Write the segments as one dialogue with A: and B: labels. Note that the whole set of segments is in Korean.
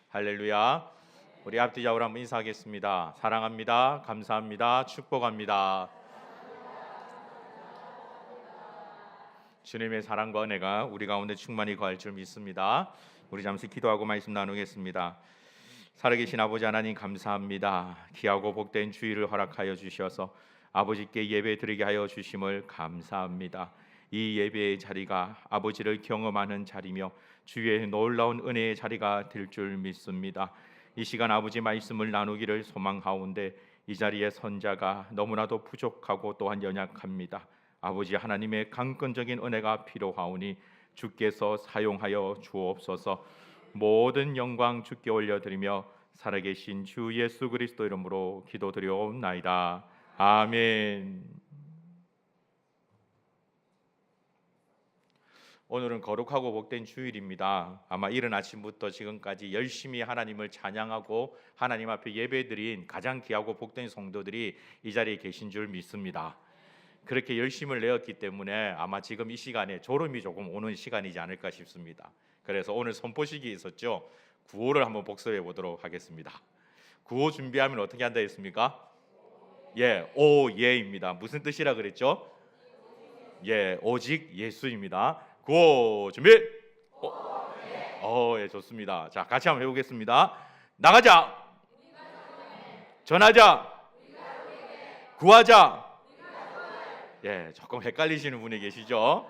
A: 할렐루야. 우리 앞뒤 좌우로 한번 인사하겠습니다. 사랑합니다. 감사합니다. 축복합니다. 주님의 사랑과 은혜가 우리 가운데 충만히 거할 줄 믿습니다. 우리 잠시 기도하고 말씀 나누겠습니다. 살아계신 아버지 하나님 감사합니다. 귀하고 복된 주일을 허락하여 주셔서 아버지께 예배 드리게 하여 주심을 감사합니다. 이 예배의 자리가 아버지를 경험하는 자리며 주의 놀라운 은혜의 자리가 될 줄 믿습니다. 이 시간 아버지 말씀을 나누기를 소망하온데 이 자리에 선자가 너무나도 부족하고 또한 연약합니다. 아버지 하나님의 강권적인 은혜가 필요하오니 주께서 사용하여 주옵소서. 모든 영광 주께 올려드리며 살아계신 주 예수 그리스도 이름으로 기도드려옵나이다. 아멘. 오늘은 거룩하고 복된 주일입니다. 아마 이른 아침부터 지금까지 열심히 하나님을 찬양하고 하나님 앞에 예배드린 가장 귀하고 복된 성도들이 이 자리에 계신 줄 믿습니다. 그렇게 열심을 내었기 때문에 아마 지금 이 시간에 졸음이 조금 오는 시간이지 않을까 싶습니다. 그래서 오늘 선포식이 있었죠. 구호를 한번 복습해 보도록 하겠습니다. 구호 준비하면 어떻게 한다 했습니까? 예입니다. 무슨 뜻이라 그랬죠? 오직 예수입니다. 구호 준비. 좋습니다. 자, 같이 한번 해보겠습니다. 나가자. 전하자. 구하자. 조금 헷갈리시는 분이 계시죠?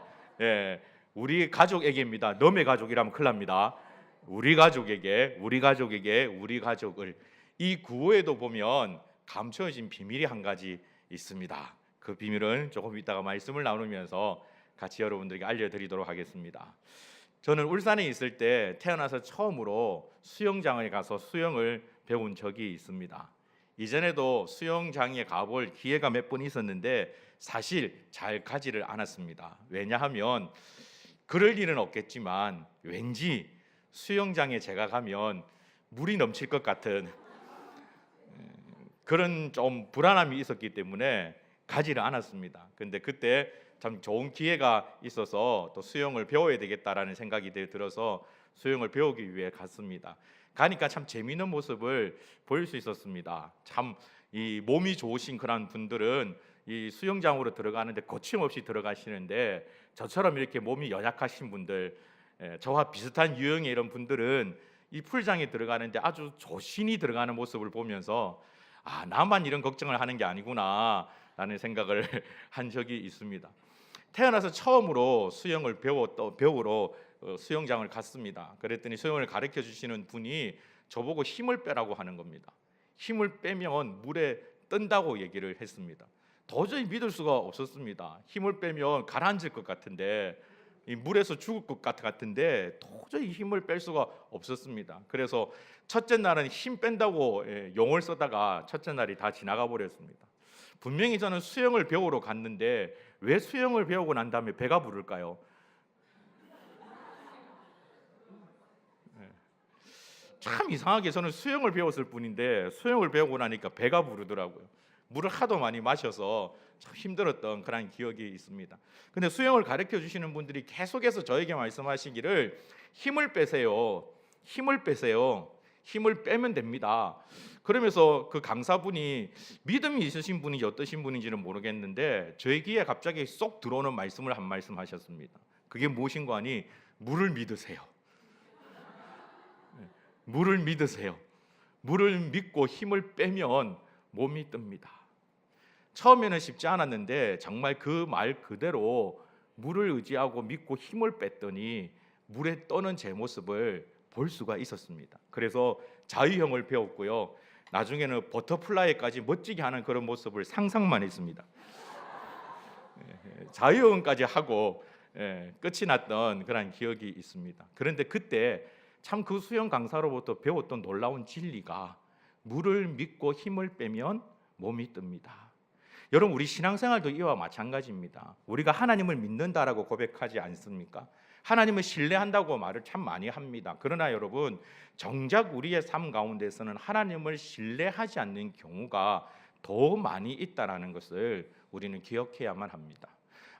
A: 우리 가족에게입니다. 너의 가족이라면 큰일 납니다. 우리 가족에게 우리 가족을 이 구호에도 보면 감춰진 비밀이 한 가지 있습니다. 그 비밀은 조금 이따가 말씀을 나누면서 같이 여러분들에게 알려드리도록 하겠습니다. 저는 울산에 있을 때 태어나서 처음으로 수영장에 가서 수영을 배운 적이 있습니다. 이전에도 수영장에 가볼 기회가 몇 번 있었는데 사실 잘 가지를 않았습니다. 왜냐하면 그럴 일은 없겠지만 왠지 수영장에 제가 가면 물이 넘칠 것 같은 그런 좀 불안함이 있었기 때문에 가지를 않았습니다. 근데 그때 참 좋은 기회가 있어서 또 수영을 배워야 되겠다라는 생각이 들어서 수영을 배우기 위해 갔습니다. 가니까 참 재미있는 모습을 보일 수 있었습니다. 참 이 몸이 좋으신 그런 분들은 이 수영장으로 들어가는데 거침없이 들어가시는데 저처럼 이렇게 몸이 연약하신 분들, 저와 비슷한 유형의 이런 분들은 이 풀장에 들어가는데 아주 조신히 들어가는 모습을 보면서 나만 이런 걱정을 하는 게 아니구나 라는 생각을 한 적이 있습니다. 태어나서 처음으로 수영을 배우러 수영장을 갔습니다. 그랬더니 수영을 가르쳐 주시는 분이 저보고 힘을 빼라고 하는 겁니다. 힘을 빼면 물에 뜬다고 얘기를 했습니다. 도저히 믿을 수가 없었습니다. 힘을 빼면 가라앉을 것 같은데 이 물에서 죽을 것 같은데 도저히 힘을 뺄 수가 없었습니다. 그래서 첫째 날은 힘 뺀다고 용을 쓰다가 첫째 날이 다 지나가 버렸습니다. 분명히 저는 수영을 배우러 갔는데 왜 수영을 배우고 난 다음에 배가 부를까요? 참 이상하게 저는 수영을 배웠을 뿐인데 수영을 배우고 나니까 배가 부르더라고요. 물을 하도 많이 마셔서 참 힘들었던 그런 기억이 있습니다. 근데 수영을 가르쳐 주시는 분들이 계속해서 저에게 말씀하시기를 힘을 빼세요. 힘을 빼면 됩니다. 그러면서 그 강사분이 믿음이 있으신 분인지 어떠신 분인지는 모르겠는데 저의 귀에 갑자기 쏙 들어오는 말씀을 한 말씀 하셨습니다. 그게 무엇인가 하니 물을 믿으세요. 물을 믿으세요. 물을 믿고 힘을 빼면 몸이 뜹니다. 처음에는 쉽지 않았는데 정말 그 말 그대로 물을 의지하고 믿고 힘을 뺐더니 물에 떠는 제 모습을 볼 수가 있었습니다. 그래서 자유형을 배웠고요. 나중에는 버터플라이까지 멋지게 하는 그런 모습을 상상만 했습니다. 자유형까지 하고 끝이 났던 그런 기억이 있습니다. 그런데 그때 참 그 수영 강사로부터 배웠던 놀라운 진리가 물을 믿고 힘을 빼면 몸이 뜹니다. 여러분 우리 신앙생활도 이와 마찬가지입니다. 우리가 하나님을 믿는다라고 고백하지 않습니까? 하나님을 신뢰한다고 말을 참 많이 합니다. 그러나 여러분 정작 우리의 삶 가운데서는 하나님을 신뢰하지 않는 경우가 더 많이 있다라는 것을 우리는 기억해야만 합니다.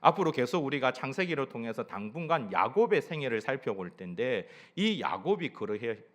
A: 앞으로 계속 우리가 창세기를 통해서 당분간 야곱의 생애를 살펴볼 텐데 이 야곱이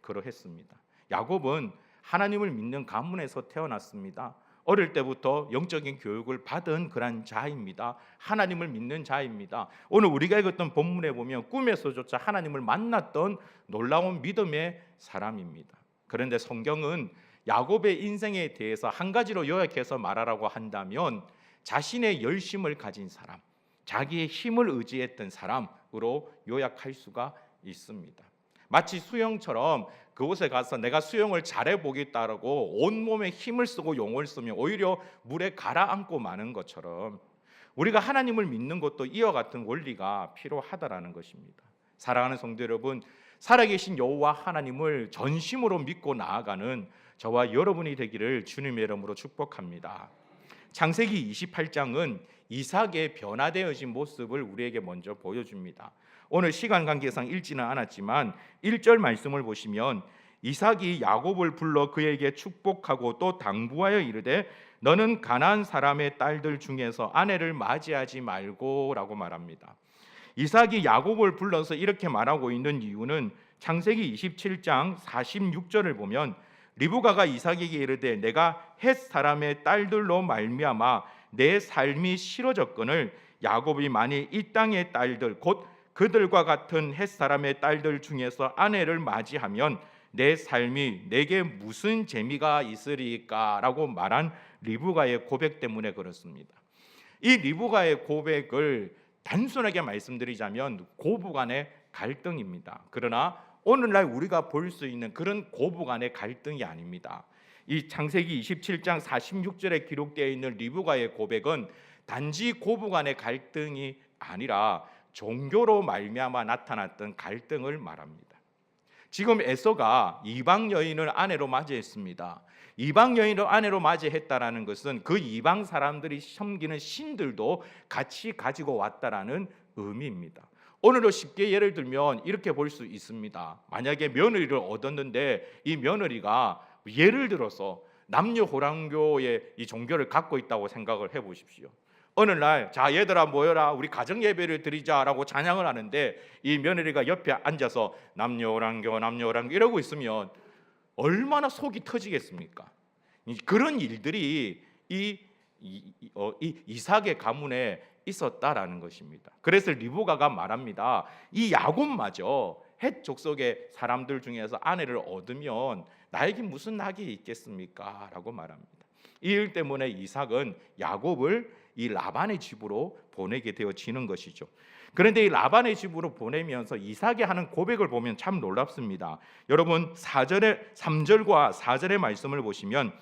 A: 그러했습니다. 야곱은 하나님을 믿는 가문에서 태어났습니다. 어릴 때부터 영적인 교육을 받은 그런 자입니다. 하나님을 믿는 자입니다. 오늘 우리가 읽었던 본문에 보면 꿈에서조차 하나님을 만났던 놀라운 믿음의 사람입니다. 그런데 성경은 야곱의 인생에 대해서 한 가지로 요약해서 말하라고 한다면 자신의 열심을 가진 사람, 자기의 힘을 의지했던 사람으로 요약할 수가 있습니다. 마치 수영처럼 그곳에 가서 내가 수영을 잘해보겠다라고 온몸에 힘을 쓰고 용을 쓰면 오히려 물에 가라앉고 마는 것처럼 우리가 하나님을 믿는 것도 이와 같은 원리가 필요하다라는 것입니다. 사랑하는 성도 여러분, 살아계신 여호와 하나님을 전심으로 믿고 나아가는 저와 여러분이 되기를 주님의 이름으로 축복합니다. 창세기 28장은 이삭의 변화되어진 모습을 우리에게 먼저 보여줍니다. 오늘 시간 관계상 읽지는 않았지만 1절 말씀을 보시면 이삭이 야곱을 불러 그에게 축복하고 또 당부하여 이르되 너는 가나안 사람의 딸들 중에서 아내를 맞이하지 말고 라고 말합니다. 이삭이 야곱을 불러서 이렇게 말하고 있는 이유는 창세기 27장 46절을 보면 리브가가 이삭에게 이르되 내가 헷 사람의 딸들로 말미암아 내 삶이 싫어졌거늘 야곱이 만일 이 땅의 딸들 곧 그들과 같은 헷 사람의 딸들 중에서 아내를 맞이하면 내 삶이 내게 무슨 재미가 있으리까라고 말한 리브가의 고백 때문에 그렇습니다. 이 리브가의 고백을 단순하게 말씀드리자면 고부간의 갈등입니다. 그러나 오늘날 우리가 볼 수 있는 그런 고부간의 갈등이 아닙니다. 이 창세기 27장 46절에 기록되어 있는 리브가의 고백은 단지 고부간의 갈등이 아니라 종교로 말미암아 나타났던 갈등을 말합니다. 지금 에서가 이방 여인을 아내로 맞이했습니다. 이방 여인을 아내로 맞이했다라는 것은 그 이방 사람들이 섬기는 신들도 같이 가지고 왔다라는 의미입니다. 오늘도 쉽게 예를 들면 이렇게 볼 수 있습니다. 만약에 며느리를 얻었는데 이 며느리가 예를 들어서 남녀 호랑교의 이 종교를 갖고 있다고 생각을 해보십시오. 어느 날 자 얘들아 모여라 우리 가정 예배를 드리자라고 찬양을 하는데 이 며느리가 옆에 앉아서 남녀 호랑교 이러고 있으면 얼마나 속이 터지겠습니까? 그런 일들이 이삭의 가문에 있었다라는 것입니다. 그래서 리브가가 말합니다. 이 야곱마저 헷 족속의 사람들 중에서 아내를 얻으면 나에게 무슨 낙이 있겠습니까? 라고 말합니다. 이 일 때문에 이삭은 야곱을 이 라반의 집으로 보내게 되어지는 것이죠. 그런데 이 라반의 집으로 보내면서 이삭이 하는 고백을 보면 참 놀랍습니다. 여러분 3절과 4절의 말씀을 보시면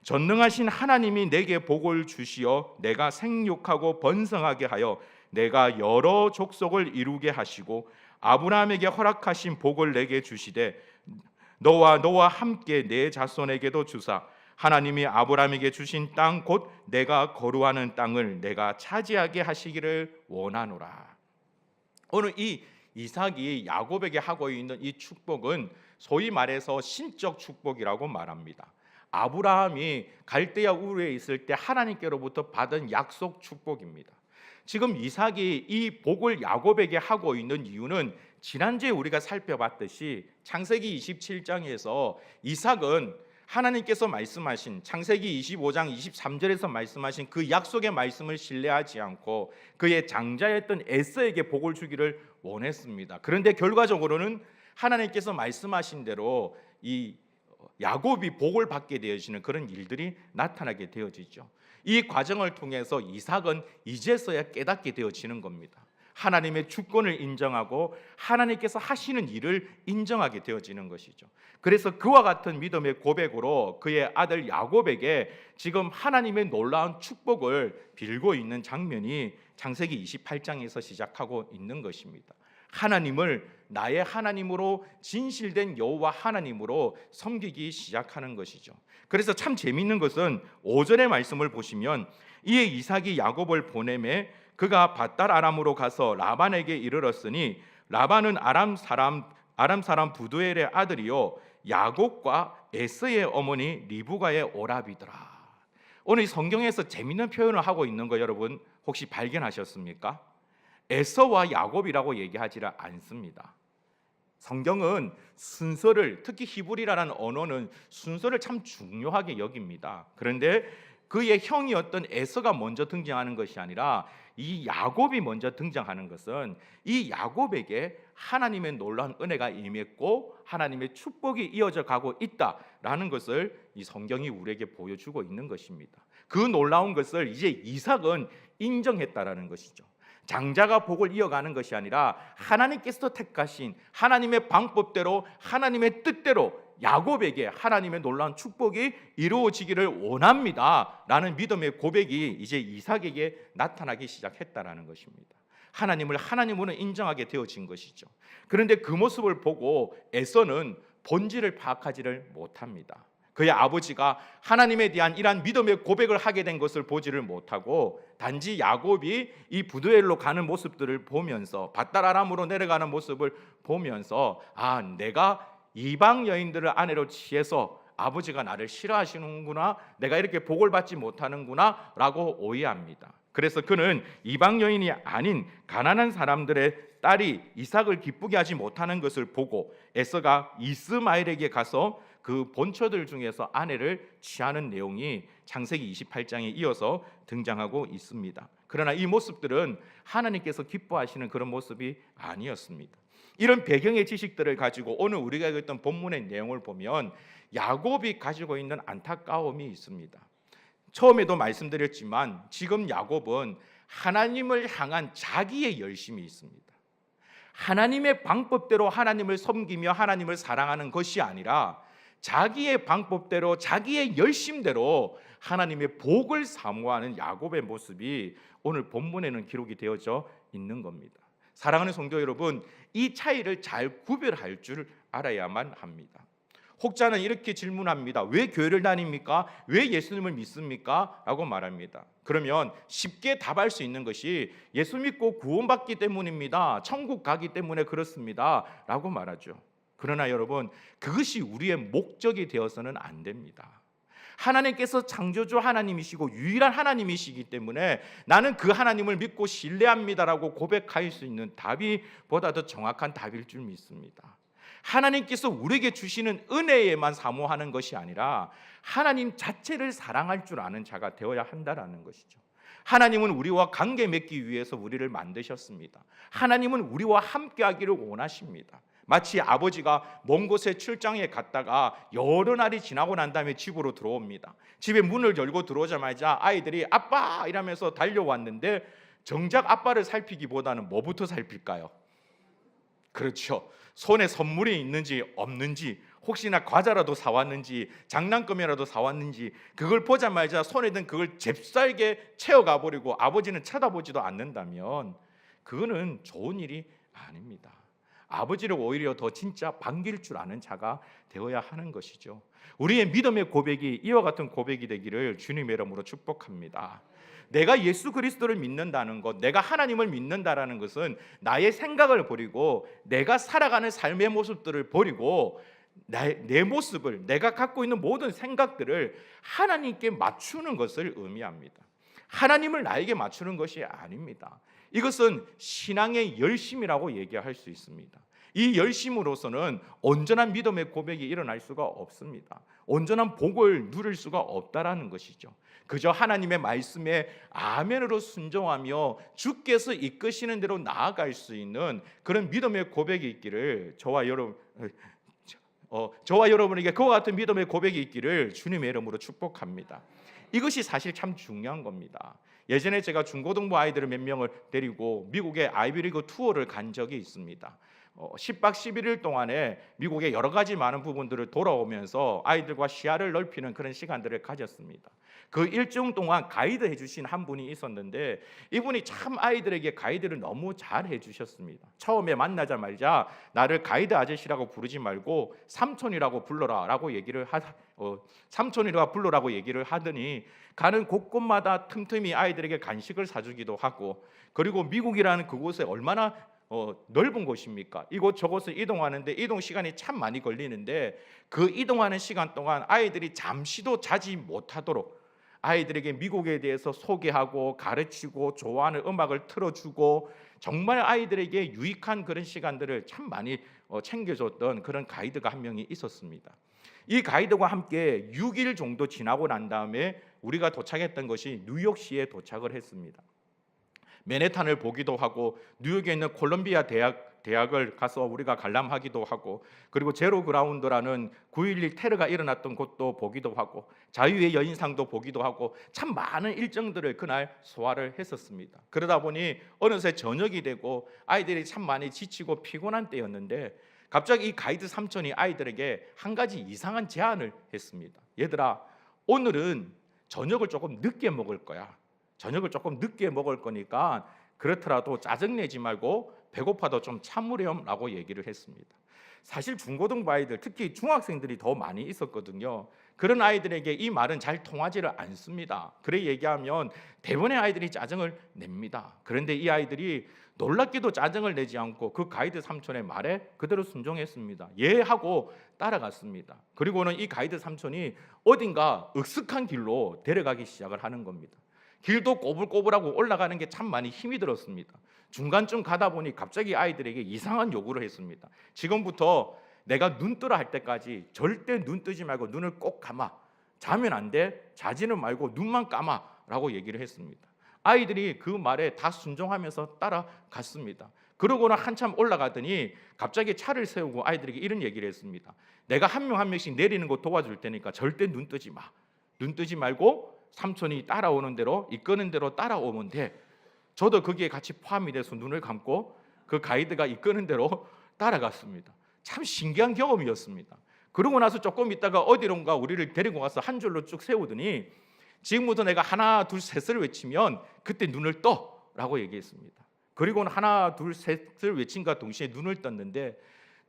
A: 전능하신 하나님이 내게 복을 주시어 내가 생육하고 번성하게 하여 내가 여러 족속을 이루게 하시고 아브라함에게 허락하신 복을 내게 주시되 너와 함께 내 자손에게도 주사 하나님이 아브라함에게 주신 땅 곧 내가 거루하는 땅을 내가 차지하게 하시기를 원하노라. 오늘 이 이삭이 야곱에게 하고 있는 이 축복은 소위 말해서 신적 축복이라고 말합니다. 아브라함이 갈대아 우르에 있을 때 하나님께로부터 받은 약속 축복입니다. 지금 이삭이 이 복을 야곱에게 하고 있는 이유는 지난주에 우리가 살펴봤듯이 창세기 27장에서 이삭은 하나님께서 말씀하신 창세기 25장 23절에서 말씀하신 그 약속의 말씀을 신뢰하지 않고 그의 장자였던 에서에게 복을 주기를 원했습니다. 그런데 결과적으로는 하나님께서 말씀하신 대로 이 야곱이 복을 받게 되어지는 그런 일들이 나타나게 되어지죠. 이 과정을 통해서 이삭은 이제서야 깨닫게 되어지는 겁니다. 하나님의 주권을 인정하고 하나님께서 하시는 일을 인정하게 되어지는 것이죠. 그래서 그와 같은 믿음의 고백으로 그의 아들 야곱에게 지금 하나님의 놀라운 축복을 빌고 있는 장면이 창세기 28장에서 시작하고 있는 것입니다. 하나님을 나의 하나님으로 진실된 여호와 하나님으로 섬기기 시작하는 것이죠. 그래서 참 재미있는 것은 5절의 말씀을 보시면 이에 이삭이 야곱을 보내매 그가 밧달 아람으로 가서 라반에게 이르렀으니 라반은 아람 사람 부두엘의 아들이요 야곱과 에서의 어머니 리브가의 오라비더라. 오늘 성경에서 재미있는 표현을 하고 있는 거 여러분 혹시 발견하셨습니까? 에서와 야곱이라고 얘기하지를 않습니다. 성경은 순서를, 특히 히브리라는 언어는 순서를 참 중요하게 여깁니다. 그런데 그의 형이었던 에서가 먼저 등장하는 것이 아니라 이 야곱이 먼저 등장하는 것은 이 야곱에게 하나님의 놀라운 은혜가 임했고 하나님의 축복이 이어져 가고 있다라는 것을 이 성경이 우리에게 보여주고 있는 것입니다. 그 놀라운 것을 이제 이삭은 인정했다라는 것이죠. 장자가 복을 이어가는 것이 아니라 하나님께서 택하신 하나님의 방법대로 하나님의 뜻대로 야곱에게 하나님의 놀라운 축복이 이루어지기를 원합니다 라는 믿음의 고백이 이제 이삭에게 나타나기 시작했다라는 것입니다. 하나님을 하나님으로 인정하게 되어진 것이죠. 그런데 그 모습을 보고 에서는 본질을 파악하지를 못합니다. 그의 아버지가 하나님에 대한 이러한 믿음의 고백을 하게 된 것을 보지를 못하고 단지 야곱이 이 부두엘로 가는 모습들을 보면서 밧다라람으로 내려가는 모습을 보면서 내가 이방 여인들을 아내로 취해서 아버지가 나를 싫어하시는구나, 내가 이렇게 복을 받지 못하는구나 라고 오해합니다. 그래서 그는 이방 여인이 아닌 가난한 사람들의 딸이 이삭을 기쁘게 하지 못하는 것을 보고 에서가 이스마엘에게 가서 그 본처들 중에서 아내를 취하는 내용이 창세기 28장에 이어서 등장하고 있습니다. 그러나 이 모습들은 하나님께서 기뻐하시는 그런 모습이 아니었습니다. 이런 배경의 지식들을 가지고 오늘 우리가 읽었던 본문의 내용을 보면 야곱이 가지고 있는 안타까움이 있습니다. 처음에도 말씀드렸지만 지금 야곱은 하나님을 향한 자기의 열심이 있습니다. 하나님의 방법대로 하나님을 섬기며 하나님을 사랑하는 것이 아니라 자기의 방법대로 자기의 열심대로 하나님의 복을 사모하는 야곱의 모습이 오늘 본문에는 기록이 되어져 있는 겁니다. 사랑하는 성도 여러분, 이 차이를 잘 구별할 줄 알아야만 합니다. 혹자는 이렇게 질문합니다. 왜 교회를 다닙니까? 왜 예수님을 믿습니까? 라고 말합니다. 그러면 쉽게 답할 수 있는 것이 예수 믿고 구원받기 때문입니다. 천국 가기 때문에 그렇습니다 라고 말하죠. 그러나 여러분, 그것이 우리의 목적이 되어서는 안 됩니다. 하나님께서 창조주 하나님이시고 유일한 하나님이시기 때문에 나는 그 하나님을 믿고 신뢰합니다라고 고백할 수 있는 답이 보다 더 정확한 답일 줄 믿습니다. 하나님께서 우리에게 주시는 은혜에만 사모하는 것이 아니라 하나님 자체를 사랑할 줄 아는 자가 되어야 한다라는 것이죠. 하나님은 우리와 관계 맺기 위해서 우리를 만드셨습니다. 하나님은 우리와 함께하기를 원하십니다. 마치 아버지가 먼 곳에 출장에 갔다가 여러 날이 지나고 난 다음에 집으로 들어옵니다. 집에 문을 열고 들어오자마자 아이들이 아빠 이러면서 달려왔는데 정작 아빠를 살피기보다는 뭐부터 살필까요? 그렇죠. 손에 선물이 있는지 없는지, 혹시나 과자라도 사왔는지 장난감이라도 사왔는지 그걸 보자마자 손에 든 그걸 잽싸게 채워가 버리고 아버지는 쳐다보지도 않는다면 그거는 좋은 일이 아닙니다. 아버지를 오히려 더 진짜 반길 줄 아는 자가 되어야 하는 것이죠. 우리의 믿음의 고백이 이와 같은 고백이 되기를 주님의 이름으로 축복합니다. 내가 예수 그리스도를 믿는다는 것, 내가 하나님을 믿는다라는 것은 나의 생각을 버리고 내가 살아가는 삶의 모습들을 버리고 내 모습을, 내가 갖고 있는 모든 생각들을 하나님께 맞추는 것을 의미합니다. 하나님을 나에게 맞추는 것이 아닙니다. 이것은 신앙의 열심이라고 얘기할 수 있습니다. 이 열심으로서는 온전한 믿음의 고백이 일어날 수가 없습니다. 온전한 복을 누릴 수가 없다라는 것이죠. 그저 하나님의 말씀에 아멘으로 순종하며 주께서 이끄시는 대로 나아갈 수 있는 그런 믿음의 고백이 있기를 저와 여러분에게 그와 같은 믿음의 고백이 있기를 주님의 이름으로 축복합니다. 이것이 사실 참 중요한 겁니다. 예전에 제가 중고등부 아이들을 몇 명을 데리고 미국의 아이비리그 투어를 간 적이 있습니다. 10박 11일 동안에 미국의 여러 가지 많은 부분들을 돌아오면서 아이들과 시야를 넓히는 그런 시간들을 가졌습니다. 그 일정 동안 가이드 해주신 한 분이 있었는데 이분이 참 아이들에게 가이드를 너무 잘 해주셨습니다. 처음에 만나자마자 나를 가이드 아저씨라고 부르지 말고 삼촌이라고 불러라라고 삼촌이라고 불러라고 얘기를 하더니 가는 곳곳마다 틈틈이 아이들에게 간식을 사주기도 하고, 그리고 미국이라는 그곳에 얼마나 넓은 곳입니까? 이곳 저곳을 이동하는데 이동 시간이 참 많이 걸리는데 그 이동하는 시간 동안 아이들이 잠시도 자지 못하도록 아이들에게 미국에 대해서 소개하고 가르치고 좋아하는 음악을 틀어주고 정말 아이들에게 유익한 그런 시간들을 참 많이 챙겨줬던 그런 가이드가 한 명이 있었습니다. 이 가이드와 함께 6일 정도 지나고 난 다음에 우리가 도착했던 것이 뉴욕시에 도착을 했습니다. 맨해튼을 보기도 하고 뉴욕에 있는 콜롬비아 대학을 가서 우리가 관람하기도 하고, 그리고 제로 그라운드라는 9.11 테러가 일어났던 곳도 보기도 하고, 자유의 여인상도 보기도 하고, 참 많은 일정들을 그날 소화를 했었습니다. 그러다 보니 어느새 저녁이 되고 아이들이 참 많이 지치고 피곤한 때였는데 갑자기 이 가이드 삼촌이 아이들에게 한 가지 이상한 제안을 했습니다. 얘들아, 오늘은 저녁을 조금 늦게 먹을 거야. 저녁을 조금 늦게 먹을 거니까 그렇더라도 짜증내지 말고 배고파도 좀 참으렴라고 얘기를 했습니다. 사실 중고등부 아이들, 특히 중학생들이 더 많이 있었거든요. 그런 아이들에게 이 말은 잘 통하지를 않습니다. 그래 얘기하면 대부분의 아이들이 짜증을 냅니다. 그런데 이 아이들이 놀랍게도 짜증을 내지 않고 그 가이드 삼촌의 말에 그대로 순종했습니다. 예 하고 따라갔습니다. 그리고는 이 가이드 삼촌이 어딘가 익숙한 길로 데려가기 시작을 하는 겁니다. 길도 꼬불꼬불하고 올라가는 게 참 많이 힘이 들었습니다. 중간쯤 가다 보니 갑자기 아이들에게 이상한 요구를 했습니다. 지금부터 내가 눈 뜨라 할 때까지 절대 눈 뜨지 말고 눈을 꼭 감아. 자면 안 돼. 자지는 말고 눈만 감아라고 얘기를 했습니다. 아이들이 그 말에 다 순종하면서 따라갔습니다. 그러고는 한참 올라가더니 갑자기 차를 세우고 아이들에게 이런 얘기를 했습니다. 내가 한 명 한 명씩 내리는 거 도와줄 테니까 절대 눈 뜨지 마. 눈 뜨지 말고 삼촌이 따라오는 대로, 이끄는 대로 따라오면 돼. 저도 거기에 같이 포함이 돼서 눈을 감고 그 가이드가 이끄는 대로 따라갔습니다. 참 신기한 경험이었습니다. 그러고 나서 조금 있다가 어디론가 우리를 데리고 가서 한 줄로 쭉 세우더니 지금부터 내가 하나 둘 셋을 외치면 그때 눈을 떠라고 얘기했습니다. 그리고는 하나 둘 셋을 외친과 동시에 눈을 떴는데,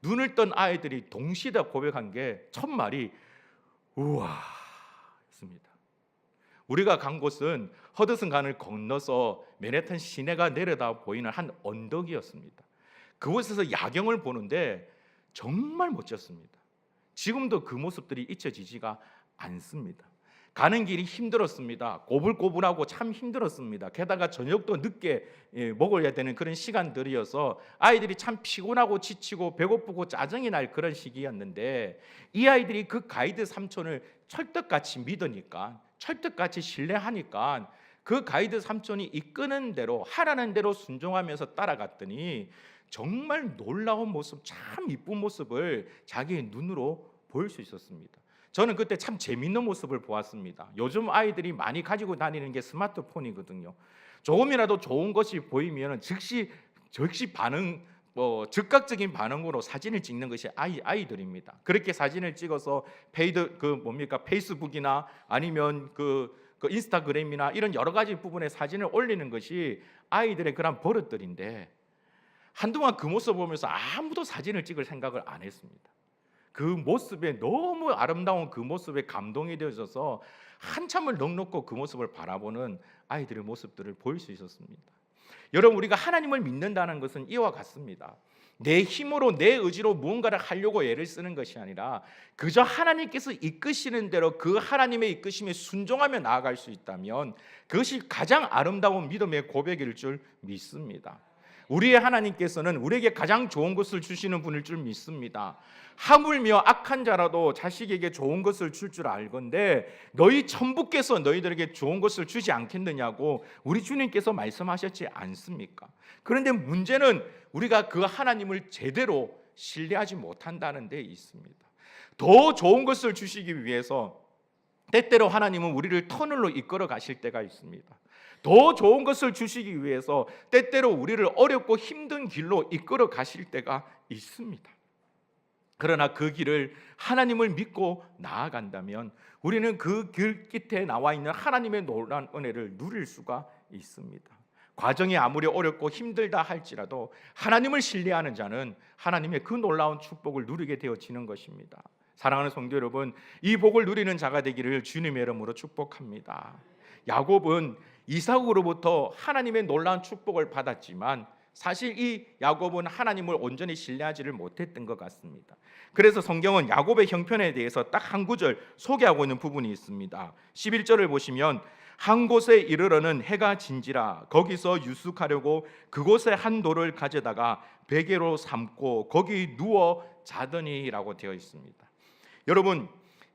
A: 눈을 뜬 아이들이 동시에 다 고백한 게 첫 말이 우와 였습니다. 우리가 간 곳은 허드슨 강을 건너서 맨해튼 시내가 내려다 보이는 한 언덕이었습니다. 그곳에서 야경을 보는데 정말 멋졌습니다. 지금도 그 모습들이 잊혀지지가 않습니다. 가는 길이 힘들었습니다. 꼬불꼬불하고 참 힘들었습니다. 게다가 저녁도 늦게 먹어야 되는 그런 시간들이어서 아이들이 참 피곤하고 지치고 배고프고 짜증이 날 그런 시기였는데, 이 아이들이 그 가이드 삼촌을 철떡같이 믿으니까, 철떡같이 신뢰하니까 그 가이드 삼촌이 이끄는 대로 하라는 대로 순종하면서 따라갔더니 정말 놀라운 모습, 참 이쁜 모습을 자기의 눈으로 볼 수 있었습니다. 저는 그때 참 재밌는 모습을 보았습니다. 요즘 아이들이 많이 가지고 다니는 게 스마트폰이거든요. 조금이라도 좋은 것이 보이면 즉시 반응, 즉각적인 반응으로 사진을 찍는 것이 아이들입니다. 그렇게 사진을 찍어서 페이스북이나 아니면 그 인스타그램이나 이런 여러 가지 부분에 사진을 올리는 것이 아이들의 그런 버릇들인데, 한동안 그 모습 보면서 아무도 사진을 찍을 생각을 안 했습니다. 그 모습에 너무 아름다운 그 모습에 감동이 되어져서 한참을 넋놓고 그 모습을 바라보는 아이들의 모습들을 볼 수 있었습니다. 여러분, 우리가 하나님을 믿는다는 것은 이와 같습니다. 내 힘으로 내 의지로 무언가를 하려고 애를 쓰는 것이 아니라 그저 하나님께서 이끄시는 대로 그 하나님의 이끄심에 순종하며 나아갈 수 있다면 그것이 가장 아름다운 믿음의 고백일 줄 믿습니다. 우리의 하나님께서는 우리에게 가장 좋은 것을 주시는 분일 줄 믿습니다. 하물며 악한 자라도 자식에게 좋은 것을 줄 줄 알건대 너희 천부께서 너희들에게 좋은 것을 주지 않겠느냐고 우리 주님께서 말씀하셨지 않습니까? 그런데 문제는 우리가 그 하나님을 제대로 신뢰하지 못한다는 데 있습니다. 더 좋은 것을 주시기 위해서 때때로 하나님은 우리를 터널로 이끌어 가실 때가 있습니다. 더 좋은 것을 주시기 위해서 때때로 우리를 어렵고 힘든 길로 이끌어 가실 때가 있습니다. 그러나 그 길을 하나님을 믿고 나아간다면 우리는 그 길 끝에 나와 있는 하나님의 놀라운 은혜를 누릴 수가 있습니다. 과정이 아무리 어렵고 힘들다 할지라도 하나님을 신뢰하는 자는 하나님의 그 놀라운 축복을 누리게 되어지는 것입니다. 사랑하는 성도 여러분, 이 복을 누리는 자가 되기를 주님의 이름으로 축복합니다. 야곱은 이삭으로부터 하나님의 놀라운 축복을 받았지만 사실 이 야곱은 하나님을 온전히 신뢰하지를 못했던 것 같습니다. 그래서 성경은 야곱의 형편에 대해서 딱 한 구절 소개하고 있는 부분이 있습니다. 11절을 보시면 한 곳에 이르러는 해가 진지라 거기서 유숙하려고 그곳에 한 돌을 가져다가 베개로 삼고 거기 누워 자더니라고 되어 있습니다. 여러분,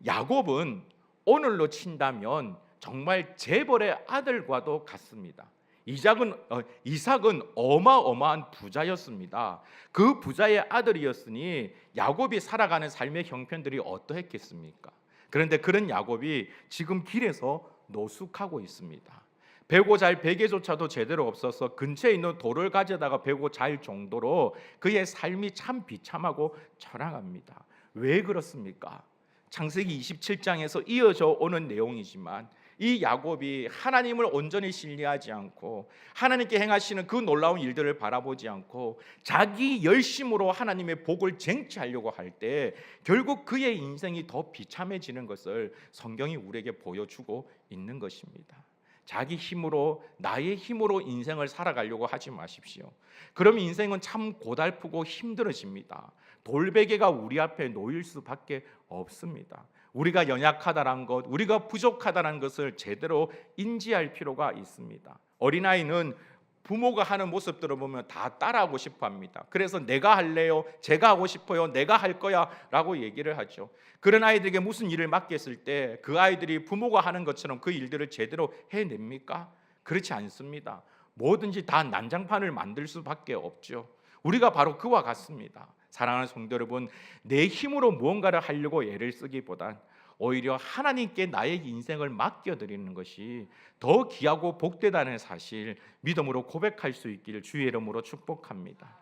A: 야곱은 오늘로 친다면 정말 재벌의 아들과도 같습니다. 이삭은 어마어마한 부자였습니다. 그 부자의 아들이었으니 야곱이 살아가는 삶의 형편들이 어떠했겠습니까? 그런데 그런 야곱이 지금 길에서 노숙하고 있습니다. 베고 잘 베개조차도 제대로 없어서 근처에 있는 돌을 가져다가 베고 잘 정도로 그의 삶이 참 비참하고 처량합니다. 왜 그렇습니까? 창세기 27장에서 이어져 오는 내용이지만 이 야곱이 하나님을 온전히 신뢰하지 않고 하나님께 행하시는 그 놀라운 일들을 바라보지 않고 자기 열심으로 하나님의 복을 쟁취하려고 할 때 결국 그의 인생이 더 비참해지는 것을 성경이 우리에게 보여주고 있는 것입니다. 자기 힘으로, 나의 힘으로 인생을 살아가려고 하지 마십시오. 그럼 인생은 참 고달프고 힘들어집니다. 돌베개가 우리 앞에 놓일 수밖에 없습니다. 우리가 연약하다는 것, 우리가 부족하다는 것을 제대로 인지할 필요가 있습니다. 어린아이는 부모가 하는 모습들을 보면 다 따라하고 싶어 합니다. 그래서 내가 할래요, 제가 하고 싶어요, 내가 할 거야 라고 얘기를 하죠. 그런 아이들에게 무슨 일을 맡겼을 때 그 아이들이 부모가 하는 것처럼 그 일들을 제대로 해냅니까? 그렇지 않습니다. 뭐든지 다 난장판을 만들 수밖에 없죠. 우리가 바로 그와 같습니다. 사랑하는 성도 여러분, 내 힘으로 무언가를 하려고 애를 쓰기보단 오히려 하나님께 나의 인생을 맡겨드리는 것이 더 귀하고 복되다는 사실 믿음으로 고백할 수 있기를 주의 이름으로 축복합니다.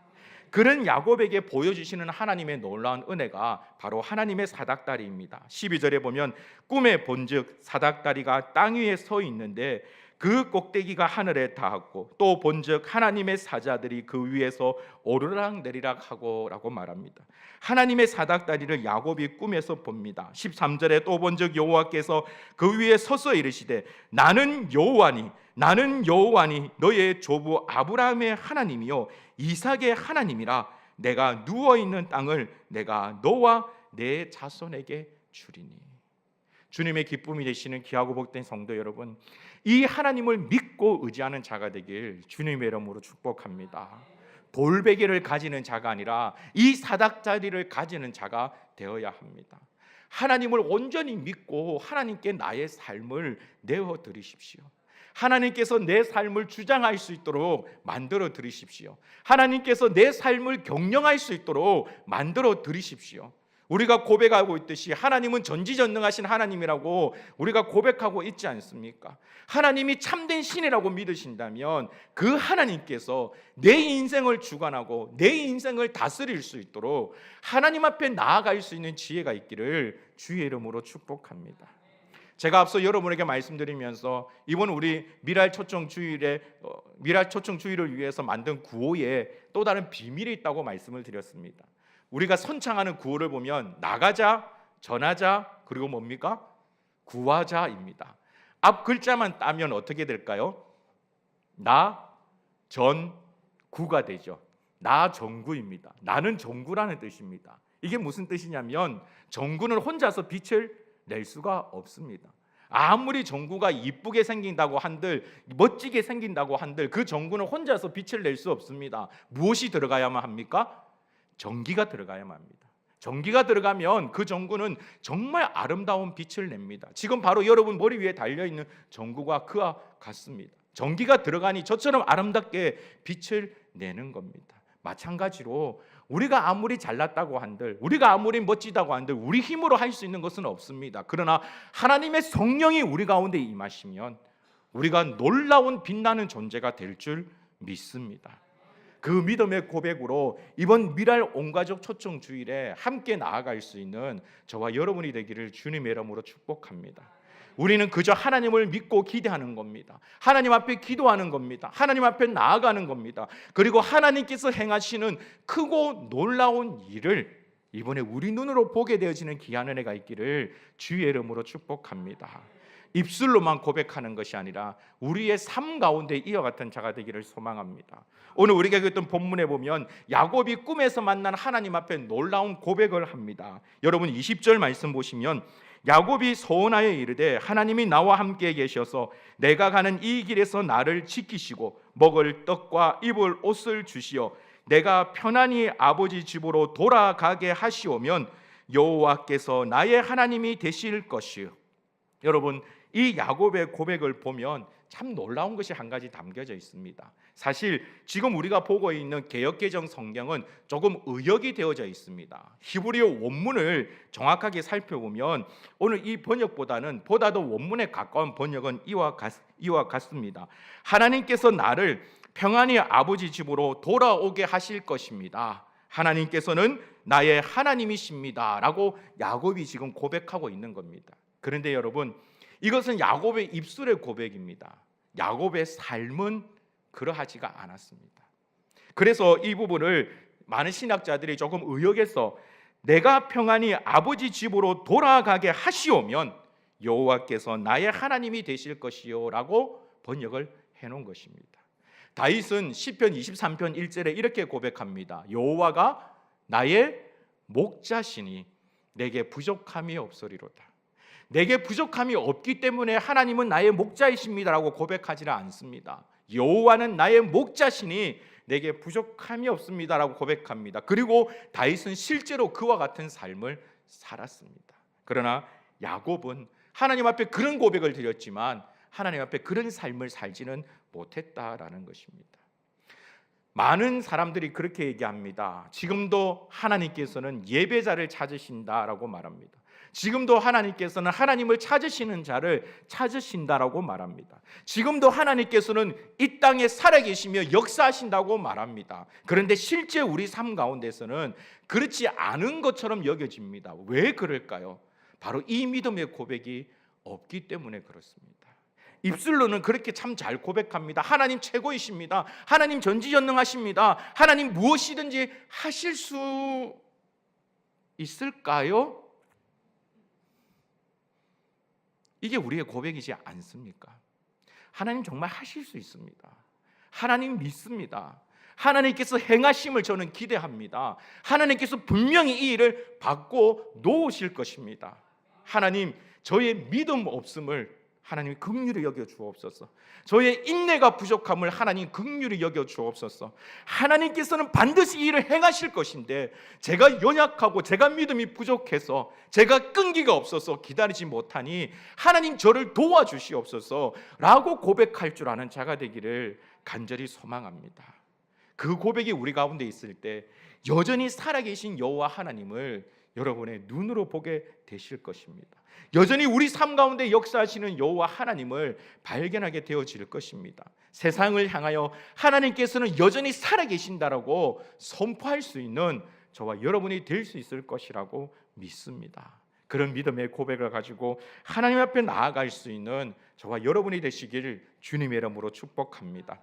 A: 그런 야곱에게 보여주시는 하나님의 놀라운 은혜가 바로 하나님의 사닥다리입니다. 12절에 보면 꿈에 본즉 사닥다리가 땅 위에 서 있는데 그 꼭대기가 하늘에 닿았고 또 본즉 하나님의 사자들이 그 위에서 오르락 내리락 하고 라고 말합니다. 하나님의 사닥다리를 야곱이 꿈에서 봅니다. 13절에 또 본즉 여호와께서 그 위에 서서 이르시되 나는 여호와니 너의 조부 아브라함의 하나님이요 이삭의 하나님이라. 내가 누워있는 땅을 내가 너와 내 자손에게 주리니. 주님의 기쁨이 되시는 귀하고 복된 성도 여러분, 이 하나님을 믿고 의지하는 자가 되길 주님의 이름으로 축복합니다. 돌베개를 가지는 자가 아니라 이 사닥다리를 가지는 자가 되어야 합니다. 하나님을 온전히 믿고 하나님께 나의 삶을 내어드리십시오. 하나님께서 내 삶을 주장할 수 있도록 만들어 드리십시오. 하나님께서 내 삶을 경영할 수 있도록 만들어 드리십시오. 우리가 고백하고 있듯이 하나님은 전지전능하신 하나님이라고 우리가 고백하고 있지 않습니까? 하나님이 참된 신이라고 믿으신다면 그 하나님께서 내 인생을 주관하고 내 인생을 다스릴 수 있도록 하나님 앞에 나아갈 수 있는 지혜가 있기를 주의 이름으로 축복합니다. 제가 앞서 여러분에게 말씀드리면서 이번 우리 미랄 초청 주일을 위해서 만든 구호에 또 다른 비밀이 있다고 말씀을 드렸습니다. 우리가 선창하는 구호를 보면 나가자, 전하자, 그리고 뭡니까? 구하자입니다. 앞 글자만 따면 어떻게 될까요? 나, 전, 구가 되죠. 나 전구입니다. 나는 전구라는 뜻입니다. 이게 무슨 뜻이냐면 전구는 혼자서 빛을 낼 수가 없습니다. 아무리 전구가 이쁘게 생긴다고 한들 멋지게 생긴다고 한들 그 전구는 혼자서 빛을 낼 수 없습니다. 무엇이 들어가야만 합니까? 전기가 들어가야만 합니다. 전기가 들어가면 그 전구는 정말 아름다운 빛을 냅니다. 지금 바로 여러분 머리 위에 달려있는 전구가 그와 같습니다. 전기가 들어가니 저처럼 아름답게 빛을 내는 겁니다. 마찬가지로 우리가 아무리 잘났다고 한들 우리가 아무리 멋지다고 한들 우리 힘으로 할 수 있는 것은 없습니다. 그러나 하나님의 성령이 우리 가운데 임하시면 우리가 놀라운 빛나는 존재가 될 줄 믿습니다. 그 믿음의 고백으로 이번 미랄 온가족 초청 주일에 함께 나아갈 수 있는 저와 여러분이 되기를 주님의 이름으로 축복합니다. 우리는 그저 하나님을 믿고 기대하는 겁니다. 하나님 앞에 기도하는 겁니다. 하나님 앞에 나아가는 겁니다. 그리고 하나님께서 행하시는 크고 놀라운 일을 이번에 우리 눈으로 보게 되어지는 귀한 은혜가 있기를 주의 이름으로 축복합니다. 입술로만 고백하는 것이 아니라 우리의 삶 가운데 이와 같은 자가 되기를 소망합니다. 오늘 우리가 읽었던 본문에 보면 야곱이 꿈에서 만난 하나님 앞에 놀라운 고백을 합니다. 여러분 20절 말씀 보시면 야곱이 서원하여 이르되 하나님이 나와 함께 계셔서 내가 가는 이 길에서 나를 지키시고 먹을 떡과 입을 옷을 주시어 내가 편안히 아버지 집으로 돌아가게 하시오면 여호와께서 나의 하나님이 되실 것이요. 여러분 이 야곱의 고백을 보면 참 놀라운 것이 한 가지 담겨져 있습니다. 사실 지금 우리가 보고 있는 개역개정 성경은 조금 의역이 되어져 있습니다. 히브리어 원문을 정확하게 살펴보면 오늘 이 번역보다는 보다도 원문에 가까운 번역은 이와 같습니다. 하나님께서 나를 평안히 아버지 집으로 돌아오게 하실 것입니다. 하나님께서는 나의 하나님이십니다 라고 야곱이 지금 고백하고 있는 겁니다. 그런데 여러분 이것은 야곱의 입술의 고백입니다. 야곱의 삶은 그러하지가 않았습니다. 그래서 이 부분을 많은 신학자들이 조금 의역해서 내가 평안히 아버지 집으로 돌아가게 하시오면 여호와께서 나의 하나님이 되실 것이요 라고 번역을 해놓은 것입니다. 다윗은 시편 23편 1절에 이렇게 고백합니다. 여호와가 나의 목자시니 내게 부족함이 없으리로다. 내게 부족함이 없기 때문에 하나님은 나의 목자이십니다라고 고백하지는 않습니다. 여호와는 나의 목자시니 내게 부족함이 없습니다라고 고백합니다. 그리고 다윗은 실제로 그와 같은 삶을 살았습니다. 그러나 야곱은 하나님 앞에 그런 고백을 드렸지만 하나님 앞에 그런 삶을 살지는 못했다라는 것입니다. 많은 사람들이 그렇게 얘기합니다. 지금도 하나님께서는 예배자를 찾으신다라고 말합니다. 지금도 하나님께서는 하나님을 찾으시는 자를 찾으신다라고 말합니다. 지금도 하나님께서는 이 땅에 살아계시며 역사하신다고 말합니다. 그런데 실제 우리 삶 가운데서는 그렇지 않은 것처럼 여겨집니다. 왜 그럴까요? 바로 이 믿음의 고백이 없기 때문에 그렇습니다. 입술로는 그렇게 참 잘 고백합니다. 하나님 최고이십니다. 하나님 전지전능하십니다. 하나님 무엇이든지 하실 수 있을까요? 이게 우리의 고백이지 않습니까? 하나님 정말 하실 수 있습니다. 하나님 믿습니다. 하나님께서 행하심을 저는 기대합니다. 하나님께서 분명히 이 일을 받고 놓으실 것입니다. 하나님 저의 믿음 없음을 하나님 긍휼히 여겨 주옵소서. 저의 인내가 부족함을 하나님 긍휼히 여겨 주옵소서. 하나님께서는 반드시 이 일을 행하실 것인데 제가 연약하고 제가 믿음이 부족해서 제가 끈기가 없어서 기다리지 못하니 하나님 저를 도와주시옵소서 라고 고백할 줄 아는 자가 되기를 간절히 소망합니다. 그 고백이 우리 가운데 있을 때 여전히 살아계신 여호와 하나님을 여러분의 눈으로 보게 되실 것입니다. 여전히 우리 삶 가운데 역사하시는 여호와 하나님을 발견하게 되어질 것입니다. 세상을 향하여 하나님께서는 여전히 살아계신다라고 선포할 수 있는 저와 여러분이 될 수 있을 것이라고 믿습니다. 그런 믿음의 고백을 가지고 하나님 앞에 나아갈 수 있는 저와 여러분이 되시길 주님의 이름으로 축복합니다.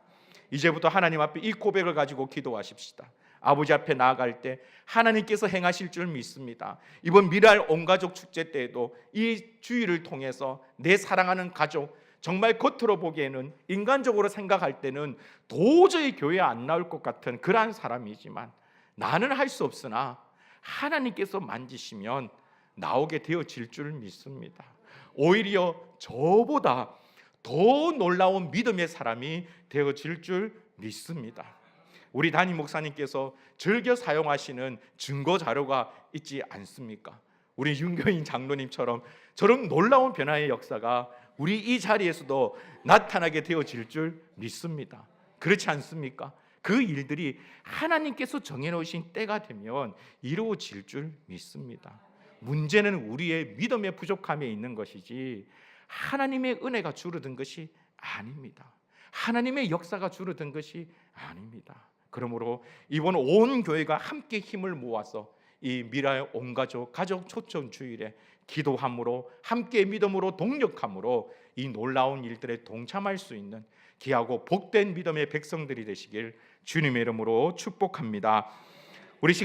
A: 이제부터 하나님 앞에 이 고백을 가지고 기도하십시다. 아버지 앞에 나아갈 때 하나님께서 행하실 줄 믿습니다. 이번 미랄 온가족 축제 때에도 이 주일을 통해서 내 사랑하는 가족, 정말 겉으로 보기에는 인간적으로 생각할 때는 도저히 교회에 안 나올 것 같은 그러한 사람이지만 나는 할 수 없으나 하나님께서 만지시면 나오게 되어질 줄 믿습니다. 오히려 저보다 더 놀라운 믿음의 사람이 되어질 줄 믿습니다. 우리 담임 목사님께서 즐겨 사용하시는 증거 자료가 있지 않습니까? 우리 윤교인 장로님처럼 저런 놀라운 변화의 역사가 우리 이 자리에서도 나타나게 되어질 줄 믿습니다. 그렇지 않습니까? 그 일들이 하나님께서 정해놓으신 때가 되면 이루어질 줄 믿습니다. 문제는 우리의 믿음의 부족함에 있는 것이지 하나님의 은혜가 줄어든 것이 아닙니다. 하나님의 역사가 줄어든 것이 아닙니다. 그러므로 이번 온 교회가 함께 힘을 모아서 이 미랄 온가족 가족 초청 주일에 기도함으로 함께 믿음으로 동력함으로 이 놀라운 일들에 동참할 수 있는 귀하고 복된 믿음의 백성들이 되시길 주님의 이름으로 축복합니다.